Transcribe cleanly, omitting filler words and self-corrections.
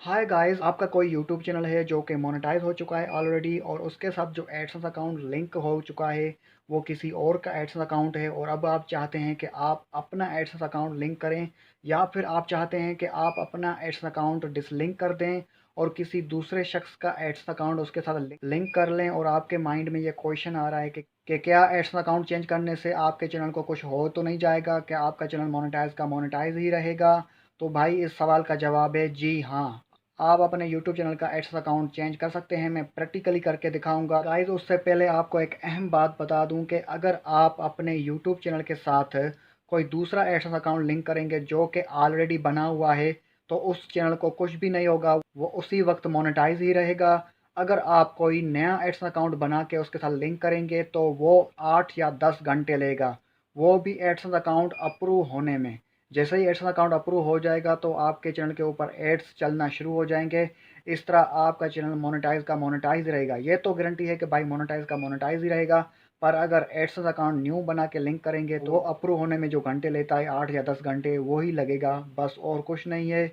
Hi guys, आपका कोई YouTube channel है जो कि मोनेटाइज हो चुका है ऑलरेडी और उसके साथ जो एडसेंस अकाउंट लिंक हो चुका है वो किसी और का एडसेंस अकाउंट है और अब आप चाहते हैं कि आप अपना एडसेंस अकाउंट लिंक करें, या फिर आप चाहते हैं कि आप अपना एडसेंस अकाउंट डिसलिंक कर दें और किसी दूसरे शख्स का एडसेंस अकाउंट उसके साथ लिंक कर लें, और आपके माइंड में ये क्वेश्चन आ रहा है कि क्या एडसेंस अकाउंट चेंज करने से आपके चैनल को कुछ हो तो नहीं जाएगा, क्या आपका चैनल मोनेटाइज का मोनेटाइज ही रहेगा। तो भाई, इस सवाल का जवाब है जी हाँ। आप अपने यूट्यूब चैनल का एड्स अकाउंट चेंज कर सकते हैं। मैं प्रैक्टिकली करके दिखाऊंगा गाइस। उससे पहले आपको एक अहम बात बता दूं कि अगर आप अपने यूट्यूब चैनल के साथ कोई दूसरा एड्स अकाउंट लिंक करेंगे जो कि ऑलरेडी बना हुआ है, तो उस चैनल को कुछ भी नहीं होगा, वो उसी वक्त मोनेटाइज ही रहेगा। अगर आप कोई नया एड्स अकाउंट बना के उसके साथ लिंक करेंगे तो वो 8 या 10 घंटे लेगा, वो भी एड्स अकाउंट अप्रूव होने में। जैसे ही एड्स अकाउंट अप्रूव हो जाएगा तो आपके चैनल के ऊपर एड्स चलना शुरू हो जाएंगे। इस तरह आपका चैनल मोनेटाइज का मोनेटाइज रहेगा। ये तो गारंटी है कि भाई मोनेटाइज का मोनेटाइज ही रहेगा। पर अगर एड्स अकाउंट न्यू बना के लिंक करेंगे तो वो अप्रूव होने में जो घंटे लेता है, 8 या 10 घंटे, वो ही लगेगा, बस और कुछ नहीं है।